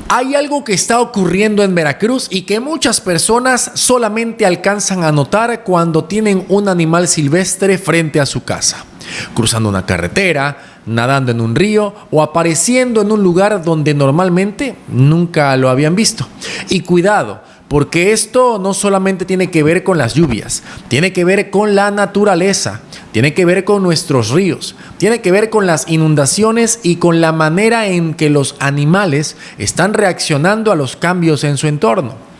Hay algo que está ocurriendo en Veracruz y que muchas personas solamente alcanzan a notar cuando tienen un animal silvestre frente a su casa, cruzando una carretera, nadando en un río o apareciendo en un lugar donde normalmente nunca lo habían visto. Y cuidado, porque esto no solamente tiene que ver con las lluvias, tiene que ver con la naturaleza, tiene que ver con nuestros ríos, tiene que ver con las inundaciones y con la manera en que los animales están reaccionando a los cambios en su entorno.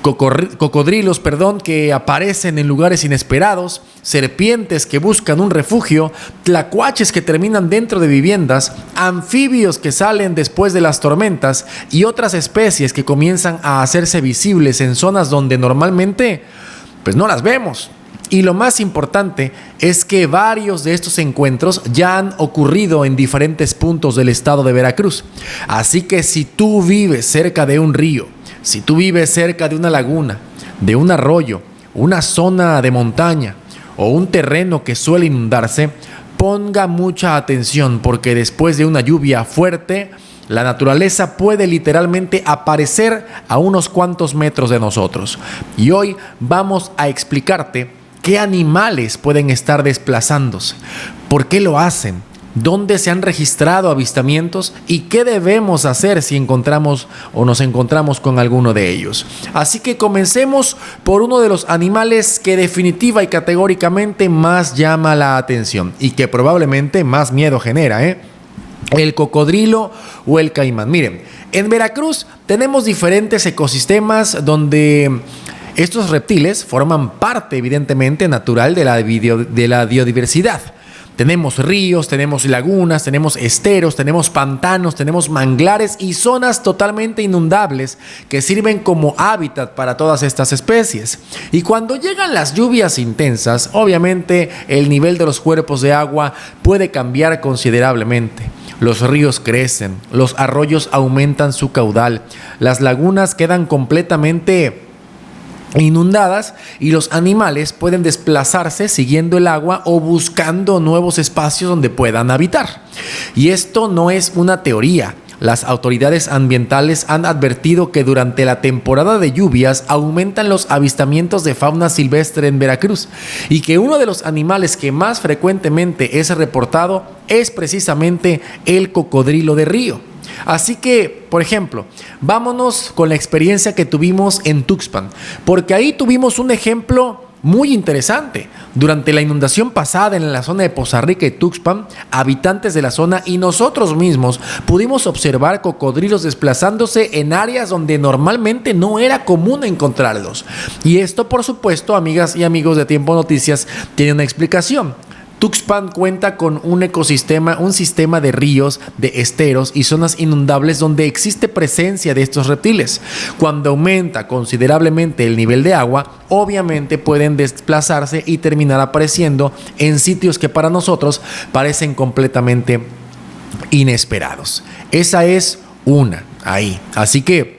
Cocodrilos, que aparecen en lugares inesperados, serpientes que buscan un refugio, tlacuaches que terminan dentro de viviendas, anfibios que salen después de las tormentas y otras especies que comienzan a hacerse visibles en zonas donde normalmente pues no las vemos. Y lo más importante es que varios de estos encuentros ya han ocurrido en diferentes puntos del estado de Veracruz. Así que si tú vives cerca de un río, si tú vives cerca de una laguna, de un arroyo, una zona de montaña o un terreno que suele inundarse, ponga mucha atención porque después de una lluvia fuerte, la naturaleza puede literalmente aparecer a unos cuantos metros de nosotros. Y hoy vamos a explicarte qué animales pueden estar desplazándose, por qué lo hacen, dónde se han registrado avistamientos y qué debemos hacer si encontramos o nos encontramos con alguno de ellos. Así que comencemos por uno de los animales que definitiva y categóricamente más llama la atención y que probablemente más miedo genera, el cocodrilo o el caimán. Miren, en Veracruz tenemos diferentes ecosistemas donde estos reptiles forman parte evidentemente natural de la biodiversidad. Tenemos ríos, tenemos lagunas, tenemos esteros, tenemos pantanos, tenemos manglares y zonas totalmente inundables que sirven como hábitat para todas estas especies. Y cuando llegan las lluvias intensas, obviamente el nivel de los cuerpos de agua puede cambiar considerablemente. Los ríos crecen, los arroyos aumentan su caudal, las lagunas quedan completamente inundadas y los animales pueden desplazarse siguiendo el agua o buscando nuevos espacios donde puedan habitar. Y esto no es una teoría. Las autoridades ambientales han advertido que durante la temporada de lluvias aumentan los avistamientos de fauna silvestre en Veracruz y que uno de los animales que más frecuentemente es reportado es precisamente el cocodrilo de río. Así que, por ejemplo, vámonos con la experiencia que tuvimos en Tuxpan, porque ahí tuvimos un ejemplo muy interesante. Durante la inundación pasada en la zona de Poza Rica y Tuxpan, habitantes de la zona y nosotros mismos pudimos observar cocodrilos desplazándose en áreas donde normalmente no era común encontrarlos. Y esto, por supuesto, amigas y amigos de Tiempo Noticias, tiene una explicación. Tuxpan cuenta con un ecosistema, un sistema de ríos, de esteros y zonas inundables donde existe presencia de estos reptiles. Cuando aumenta considerablemente el nivel de agua, obviamente pueden desplazarse y terminar apareciendo en sitios que para nosotros parecen completamente inesperados. Esa es una ahí. Así que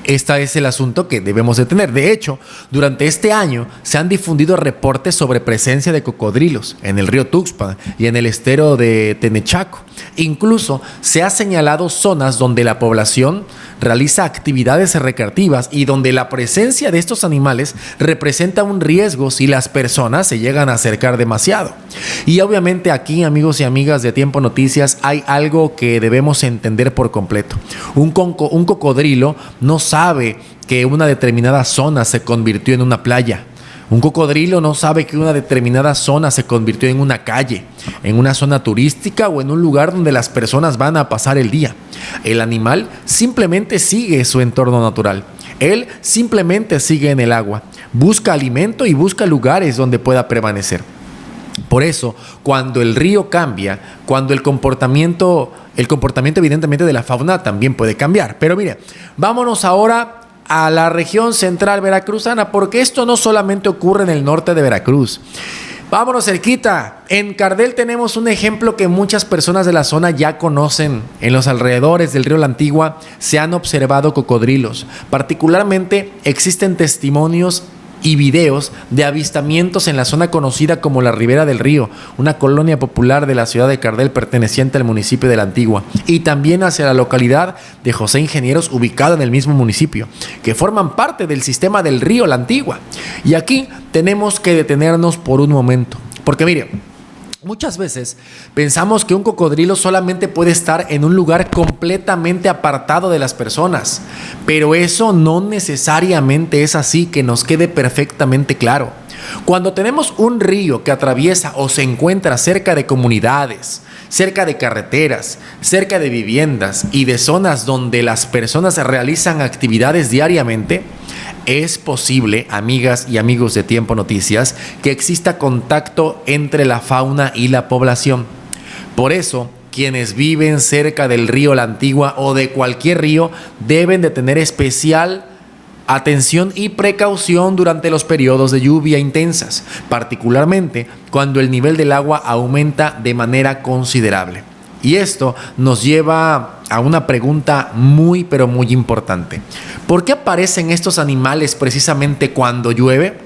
este es el asunto que debemos de tener. De hecho, durante este año se han difundido reportes sobre presencia de cocodrilos en el río Tuxpan y en el estero de Tenechaco. Incluso se ha señalado zonas donde la población realiza actividades recreativas y donde la presencia de estos animales representa un riesgo si las personas se llegan a acercar demasiado. Y obviamente aquí, amigos y amigas de Tiempo Noticias, hay algo que debemos entender por completo. Un cocodrilo no sabe que una determinada zona se convirtió en una playa. Un cocodrilo no sabe que una determinada zona se convirtió en una calle, en una zona turística o en un lugar donde las personas van a pasar el día. El animal simplemente sigue su entorno natural. Él simplemente sigue en el agua, busca alimento y busca lugares donde pueda permanecer. Por eso, cuando el río cambia, cuando el comportamiento evidentemente de la fauna también puede cambiar. Pero mire, vámonos ahora a la región central veracruzana, porque esto no solamente ocurre en el norte de Veracruz. Vámonos cerquita. En Cardel tenemos un ejemplo que muchas personas de la zona ya conocen. En los alrededores del río La Antigua se han observado cocodrilos. Particularmente existen testimonios y videos de avistamientos en la zona conocida como la Ribera del Río, una colonia popular de la ciudad de Cardel perteneciente al municipio de La Antigua, y también hacia la localidad de José Ingenieros, ubicada en el mismo municipio, que forman parte del sistema del río La Antigua. Y aquí tenemos que detenernos por un momento, porque mire, muchas veces pensamos que un cocodrilo solamente puede estar en un lugar completamente apartado de las personas, pero eso no necesariamente es así, que nos quede perfectamente claro. Cuando tenemos un río que atraviesa o se encuentra cerca de comunidades, cerca de carreteras, cerca de viviendas y de zonas donde las personas realizan actividades diariamente, es posible, amigas y amigos de Tiempo Noticias, que exista contacto entre la fauna y la población. Por eso, quienes viven cerca del río La Antigua o de cualquier río deben de tener especial atención y precaución durante los periodos de lluvia intensas, particularmente cuando el nivel del agua aumenta de manera considerable. Y esto nos lleva a una pregunta muy pero muy importante. ¿Por qué aparecen estos animales precisamente cuando llueve?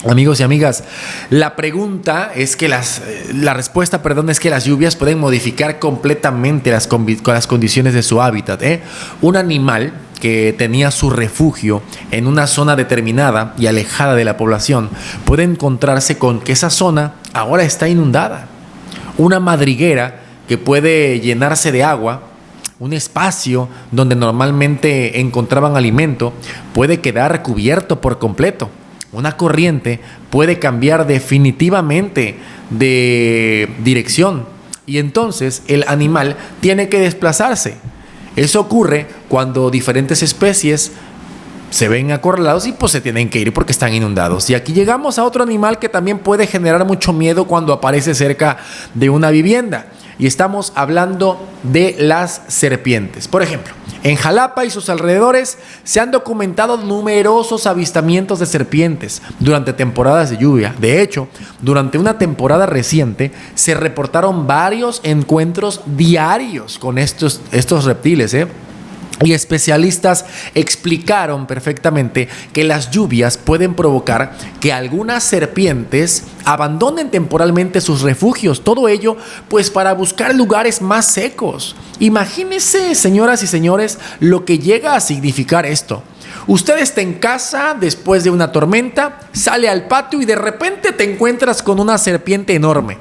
Amigos y amigas, la respuesta es que las lluvias pueden modificar completamente las condiciones de su hábitat. Un animal que tenía su refugio en una zona determinada y alejada de la población puede encontrarse con que esa zona ahora está inundada. Una madriguera que puede llenarse de agua, un espacio donde normalmente encontraban alimento, puede quedar cubierto por completo. Una corriente puede cambiar definitivamente de dirección y entonces el animal tiene que desplazarse. Eso ocurre cuando diferentes especies se ven acorralados y pues se tienen que ir porque están inundados. Y aquí llegamos a otro animal que también puede generar mucho miedo cuando aparece cerca de una vivienda. Y estamos hablando de las serpientes. Por ejemplo, en Jalapa y sus alrededores se han documentado numerosos avistamientos de serpientes durante temporadas de lluvia. De hecho, durante una temporada reciente se reportaron varios encuentros diarios con estos reptiles, Y especialistas explicaron perfectamente que las lluvias pueden provocar que algunas serpientes abandonen temporalmente sus refugios. Todo ello, pues, para buscar lugares más secos. Imagínense, señoras y señores, lo que llega a significar esto. Usted está en casa después de una tormenta, sale al patio y de repente te encuentras con una serpiente enorme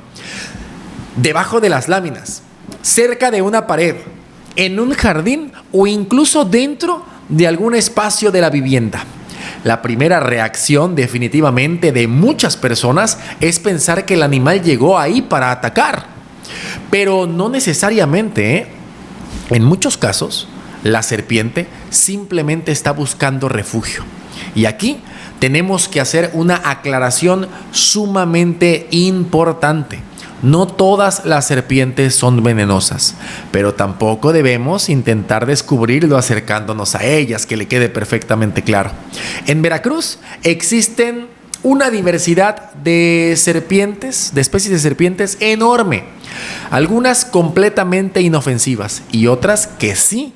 debajo de las láminas, cerca de una pared, en un jardín o incluso dentro de algún espacio de la vivienda. La primera reacción definitivamente de muchas personas es pensar que el animal llegó ahí para atacar. Pero no necesariamente, En muchos casos, la serpiente simplemente está buscando refugio. Y aquí tenemos que hacer una aclaración sumamente importante. No todas las serpientes son venenosas, pero tampoco debemos intentar descubrirlo acercándonos a ellas, que le quede perfectamente claro. En Veracruz existen una diversidad de serpientes, de especies de serpientes enorme. Algunas completamente inofensivas y otras que sí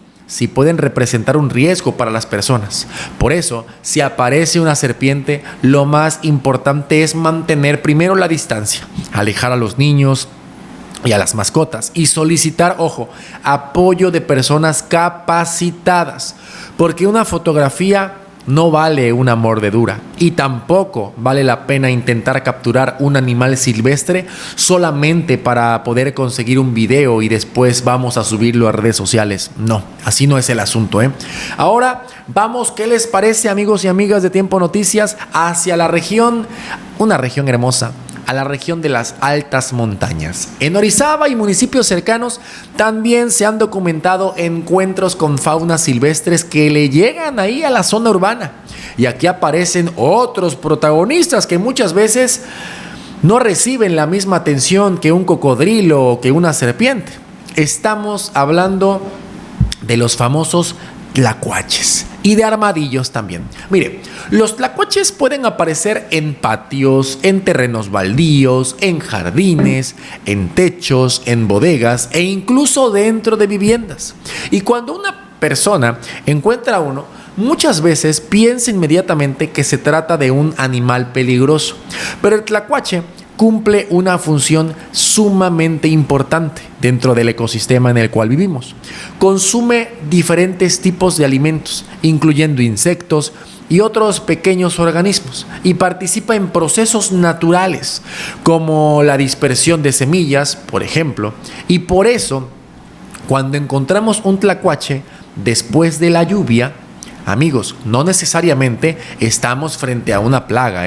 pueden representar un riesgo para las personas. Por eso, si aparece una serpiente, lo más importante es mantener primero la distancia, alejar a los niños y a las mascotas y solicitar, apoyo de personas capacitadas, porque una fotografía no vale una mordedura y tampoco vale la pena intentar capturar un animal silvestre solamente para poder conseguir un video y después vamos a subirlo a redes sociales. No, así no es el asunto, Ahora vamos, ¿qué les parece, amigos y amigas de Tiempo Noticias? Hacia la región, una región hermosa, a la región de las altas montañas. En Orizaba y municipios cercanos también se han documentado encuentros con faunas silvestres que le llegan ahí a la zona urbana. Y aquí aparecen otros protagonistas que muchas veces no reciben la misma atención que un cocodrilo o que una serpiente. Estamos hablando de los famosos tlacuaches y de armadillos también. Mire, los tlacuaches pueden aparecer en patios, en terrenos baldíos, en jardines, en techos, en bodegas e incluso dentro de viviendas. Y cuando una persona encuentra uno, muchas veces piensa inmediatamente que se trata de un animal peligroso, pero el tlacuache cumple una función sumamente importante dentro del ecosistema en el cual vivimos. Consume diferentes tipos de alimentos, incluyendo insectos y otros pequeños organismos, y participa en procesos naturales, como la dispersión de semillas, por ejemplo, y por eso, cuando encontramos un tlacuache después de la lluvia, amigos, no necesariamente estamos frente a una plaga,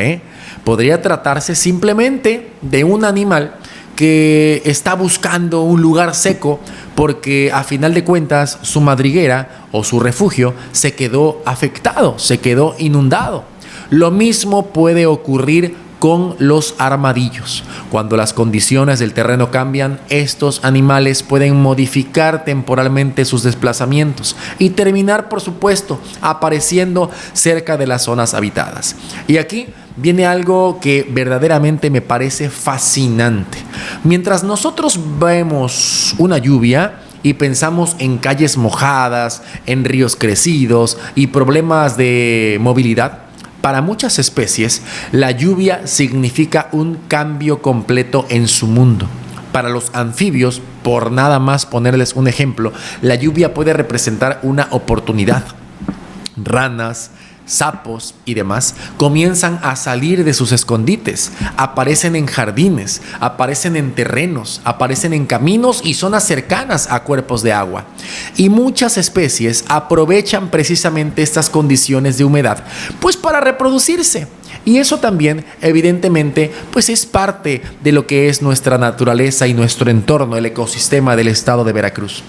Podría tratarse simplemente de un animal que está buscando un lugar seco porque a final de cuentas su madriguera o su refugio se quedó afectado, se quedó inundado. Lo mismo puede ocurrir con los armadillos. Cuando las condiciones del terreno cambian, estos animales pueden modificar temporalmente sus desplazamientos y terminar, por supuesto, apareciendo cerca de las zonas habitadas. Y aquí viene algo que verdaderamente me parece fascinante. Mientras nosotros vemos una lluvia y pensamos en calles mojadas, en ríos crecidos y problemas de movilidad, para muchas especies, la lluvia significa un cambio completo en su mundo. Para los anfibios, por nada más ponerles un ejemplo, la lluvia puede representar una oportunidad. Ranas, sapos y demás comienzan a salir de sus escondites, aparecen en jardines, aparecen en terrenos, aparecen en caminos y zonas cercanas a cuerpos de agua. Y muchas especies aprovechan precisamente estas condiciones de humedad, pues para reproducirse. Y eso también, evidentemente, pues es parte de lo que es nuestra naturaleza y nuestro entorno, el ecosistema del estado de Veracruz.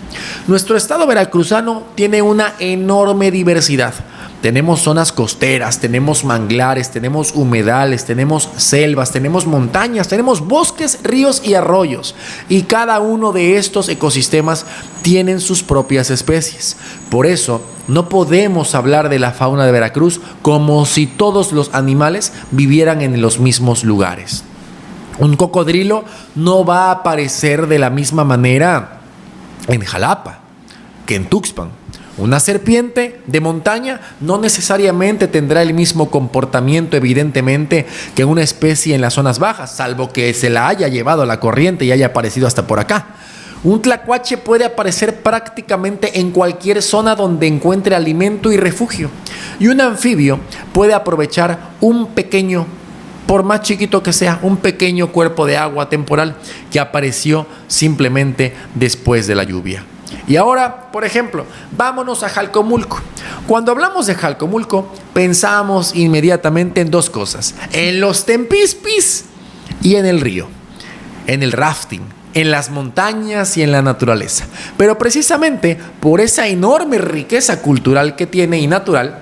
Nuestro estado veracruzano tiene una enorme diversidad. Tenemos zonas costeras, tenemos manglares, tenemos humedales, tenemos selvas, tenemos montañas, tenemos bosques, ríos y arroyos. Y cada uno de estos ecosistemas tienen sus propias especies. Por eso, no podemos hablar de la fauna de Veracruz como si todos los animales vivieran en los mismos lugares. Un cocodrilo no va a aparecer de la misma manera en Jalapa que en Tuxpan. Una serpiente de montaña no necesariamente tendrá el mismo comportamiento, evidentemente, que una especie en las zonas bajas, salvo que se la haya llevado la corriente y haya aparecido hasta por acá. Un tlacuache puede aparecer prácticamente en cualquier zona donde encuentre alimento y refugio. Y un anfibio puede aprovechar un pequeño, por más chiquito que sea, un pequeño cuerpo de agua temporal que apareció simplemente después de la lluvia. Y ahora, por ejemplo, vámonos a Jalcomulco. Cuando hablamos de Jalcomulco, pensamos inmediatamente en dos cosas: en los tempispis y en el río, en el rafting, en las montañas y en la naturaleza. Pero precisamente por esa enorme riqueza cultural que tiene y natural,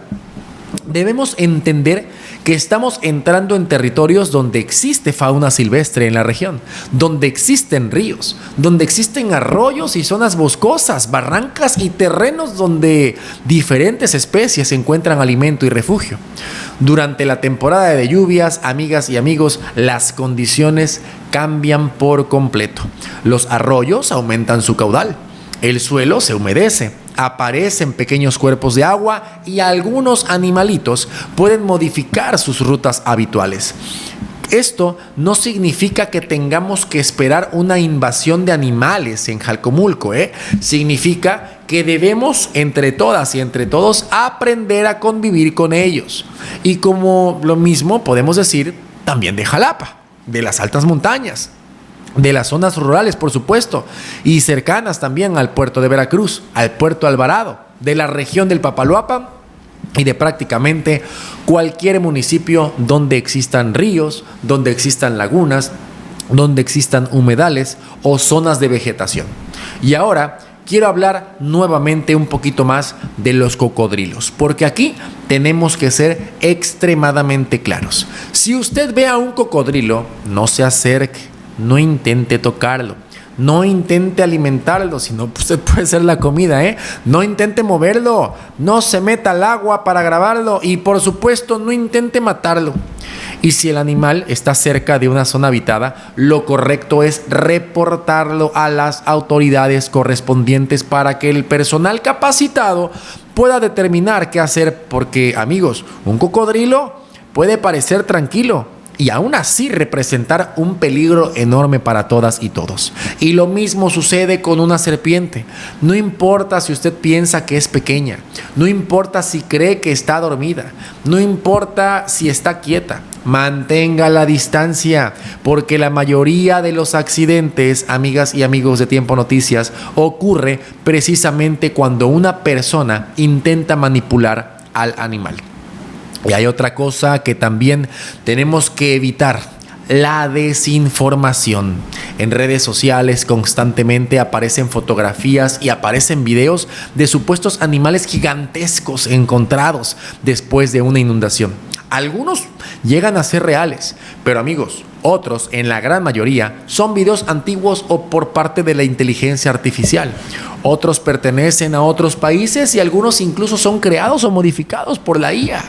debemos entender que estamos entrando en territorios donde existe fauna silvestre en la región, donde existen ríos, donde existen arroyos y zonas boscosas, barrancas y terrenos donde diferentes especies encuentran alimento y refugio. Durante la temporada de lluvias, amigas y amigos, las condiciones cambian por completo. Los arroyos aumentan su caudal, el suelo se humedece, aparecen pequeños cuerpos de agua y algunos animalitos pueden modificar sus rutas habituales. Esto no significa que tengamos que esperar una invasión de animales en Jalcomulco, Significa que debemos, entre todas y entre todos, aprender a convivir con ellos. Y como lo mismo podemos decir también de Jalapa, de las altas montañas, de las zonas rurales, por supuesto, y cercanas también al puerto de Veracruz, al puerto Alvarado, de la región del Papaloapan y de prácticamente cualquier municipio donde existan ríos, donde existan lagunas, donde existan humedales o zonas de vegetación. Y ahora quiero hablar nuevamente un poquito más de los cocodrilos, porque aquí tenemos que ser extremadamente claros. Si usted ve a un cocodrilo, no se acerque. No intente tocarlo, no intente alimentarlo, sino usted puede ser la comida, No intente moverlo, no se meta al agua para grabarlo y por supuesto no intente matarlo. Y si el animal está cerca de una zona habitada, lo correcto es reportarlo a las autoridades correspondientes para que el personal capacitado pueda determinar qué hacer, porque, amigos, un cocodrilo puede parecer tranquilo y aún así representar un peligro enorme para todas y todos. Y lo mismo sucede con una serpiente. No importa si usted piensa que es pequeña, no importa si cree que está dormida, no importa si está quieta, mantenga la distancia, porque la mayoría de los accidentes, amigas y amigos de Tiempo Noticias, ocurre precisamente cuando una persona intenta manipular al animal. Y hay otra cosa que también tenemos que evitar: la desinformación. En redes sociales constantemente aparecen fotografías y aparecen videos de supuestos animales gigantescos encontrados después de una inundación. Algunos llegan a ser reales, pero amigos, otros, en la gran mayoría, son videos antiguos o por parte de la inteligencia artificial. Otros pertenecen a otros países y algunos incluso son creados o modificados por la IA.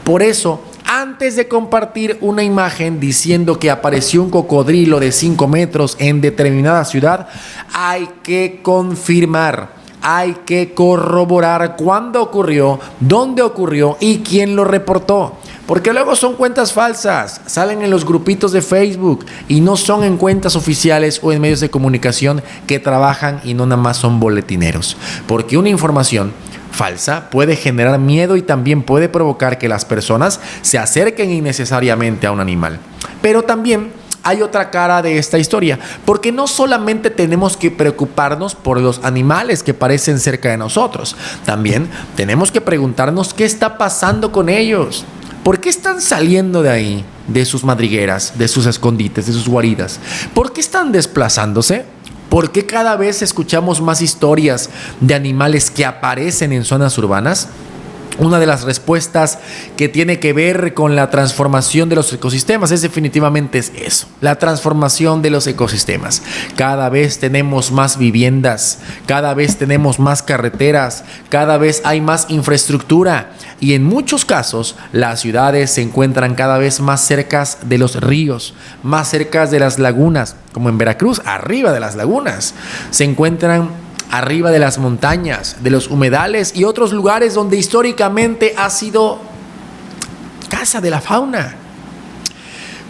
Por eso, antes de compartir una imagen diciendo que apareció un cocodrilo de 5 metros en determinada ciudad, hay que confirmar, hay que corroborar cuándo ocurrió, dónde ocurrió y quién lo reportó. Porque luego son cuentas falsas, salen en los grupitos de Facebook y no son en cuentas oficiales o en medios de comunicación que trabajan y no nada más son boletineros. Porque una información falsa puede generar miedo y también puede provocar que las personas se acerquen innecesariamente a un animal. Pero también hay otra cara de esta historia, porque no solamente tenemos que preocuparnos por los animales que parecen cerca de nosotros, también tenemos que preguntarnos qué está pasando con ellos. ¿Por qué están saliendo de ahí, de sus madrigueras, de sus escondites, de sus guaridas? ¿Por qué están desplazándose? ¿Por qué cada vez escuchamos más historias de animales que aparecen en zonas urbanas? Una de las respuestas que tiene que ver con la transformación de los ecosistemas es definitivamente eso, la transformación de los ecosistemas. Cada vez tenemos más viviendas, cada vez tenemos más carreteras, cada vez hay más infraestructura y en muchos casos las ciudades se encuentran cada vez más cerca de los ríos, más cerca de las lagunas, como en Veracruz, arriba de las lagunas, se encuentran arriba de las montañas, de los humedales y otros lugares donde históricamente ha sido casa de la fauna.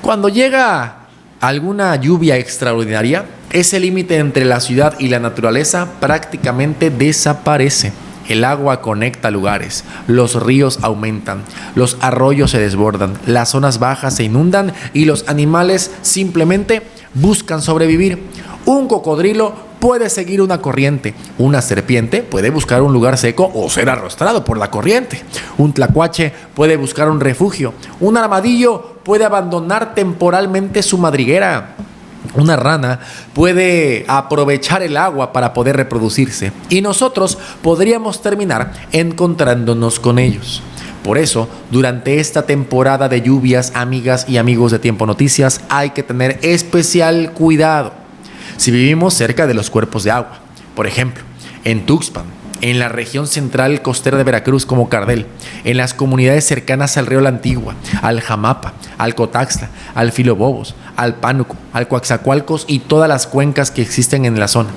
Cuando llega alguna lluvia extraordinaria, ese límite entre la ciudad y la naturaleza prácticamente desaparece. El agua conecta lugares, los ríos aumentan, los arroyos se desbordan, las zonas bajas se inundan y los animales simplemente buscan sobrevivir. Un cocodrilo puede seguir una corriente, una serpiente puede buscar un lugar seco o ser arrastrado por la corriente, un tlacuache puede buscar un refugio, un armadillo puede abandonar temporalmente su madriguera, una rana puede aprovechar el agua para poder reproducirse y nosotros podríamos terminar encontrándonos con ellos. Por eso, durante esta temporada de lluvias, amigas y amigos de Tiempo Noticias, hay que tener especial cuidado. Si vivimos cerca de los cuerpos de agua, por ejemplo, en Tuxpan, en la región central costera de Veracruz como Cardel, en las comunidades cercanas al río La Antigua, al Jamapa, al Cotaxtla, al Filobobos, al Pánuco, al Coaxacualcos y todas las cuencas que existen en la zona,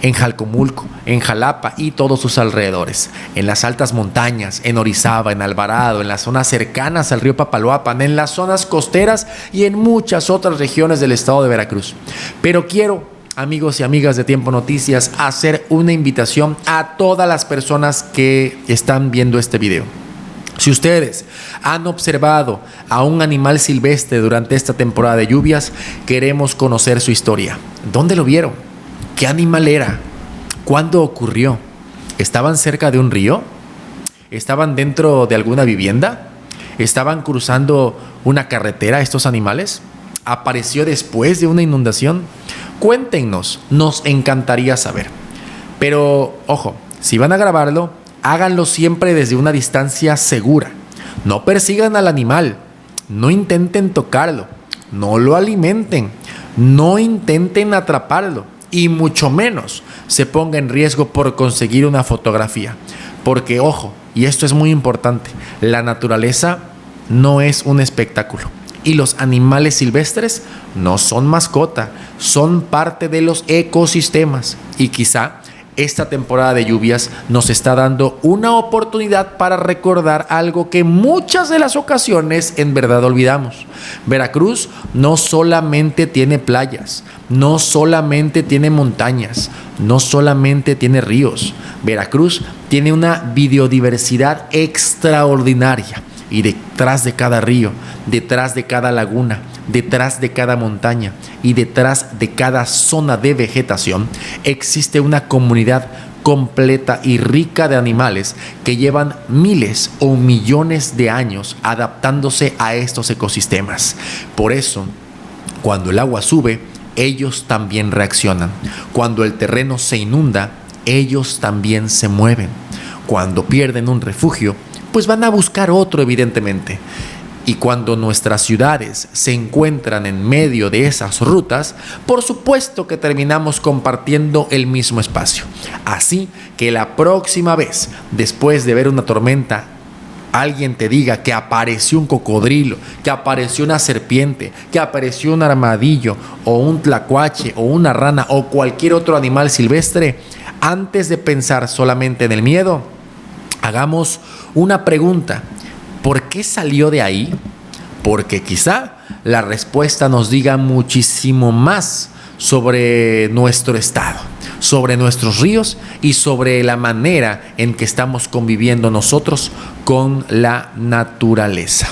en Jalcomulco, en Jalapa y todos sus alrededores, en las altas montañas, en Orizaba, en Alvarado, en las zonas cercanas al río Papaloapan, en las zonas costeras y en muchas otras regiones del estado de Veracruz. Pero quiero, amigos y amigas de Tiempo Noticias, hacer una invitación a todas las personas que están viendo este video. Si ustedes han observado a un animal silvestre durante esta temporada de lluvias, queremos conocer su historia. ¿Dónde lo vieron? ¿Qué animal era? ¿Cuándo ocurrió? ¿Estaban cerca de un río? ¿Estaban dentro de alguna vivienda? ¿Estaban cruzando una carretera estos animales? ¿Apareció después de una inundación? Cuéntenos, nos encantaría saber. Pero, ojo, si van a grabarlo, háganlo siempre desde una distancia segura. No persigan al animal, no intenten tocarlo, no lo alimenten, no intenten atraparlo y mucho menos se ponga en riesgo por conseguir una fotografía. Porque, ojo, y esto es muy importante, la naturaleza no es un espectáculo. Y los animales silvestres no son mascota, son parte de los ecosistemas. Y quizá esta temporada de lluvias nos está dando una oportunidad para recordar algo que muchas de las ocasiones en verdad olvidamos. Veracruz no solamente tiene playas, no solamente tiene montañas, no solamente tiene ríos. Veracruz tiene una biodiversidad extraordinaria. Y detrás de cada río, detrás de cada laguna, detrás de cada montaña y detrás de cada zona de vegetación, existe una comunidad completa y rica de animales que llevan miles o millones de años adaptándose a estos ecosistemas. Por eso, cuando el agua sube, ellos también reaccionan. Cuando el terreno se inunda, ellos también se mueven. Cuando pierden un refugio, pues van a buscar otro, evidentemente. Y cuando nuestras ciudades se encuentran en medio de esas rutas, por supuesto que terminamos compartiendo el mismo espacio. Así que la próxima vez, después de ver una tormenta, alguien te diga que apareció un cocodrilo, que apareció una serpiente, que apareció un armadillo, o un tlacuache, o una rana, o cualquier otro animal silvestre, antes de pensar solamente en el miedo, hagamos una pregunta: ¿por qué salió de ahí? Porque quizá la respuesta nos diga muchísimo más sobre nuestro estado, sobre nuestros ríos y sobre la manera en que estamos conviviendo nosotros con la naturaleza.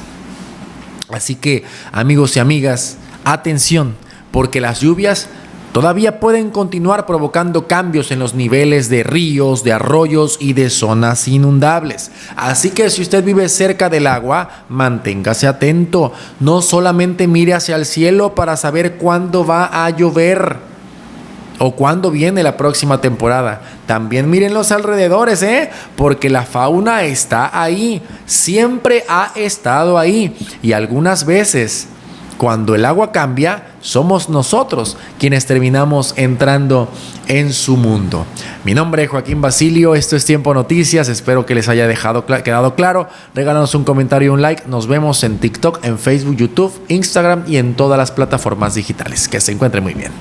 Así que, amigos y amigas, atención, porque las lluvias todavía pueden continuar provocando cambios en los niveles de ríos, de arroyos y de zonas inundables. Así que si usted vive cerca del agua, manténgase atento. No solamente mire hacia el cielo para saber cuándo va a llover o cuándo viene la próxima temporada. También miren los alrededores, porque la fauna está ahí, siempre ha estado ahí, y algunas veces, cuando el agua cambia, somos nosotros quienes terminamos entrando en su mundo. Mi nombre es Joaquín Basilio, esto es Tiempo Noticias, espero que les haya quedado claro. Regálanos un comentario y un like. Nos vemos en TikTok, en Facebook, YouTube, Instagram y en todas las plataformas digitales. Que se encuentren muy bien.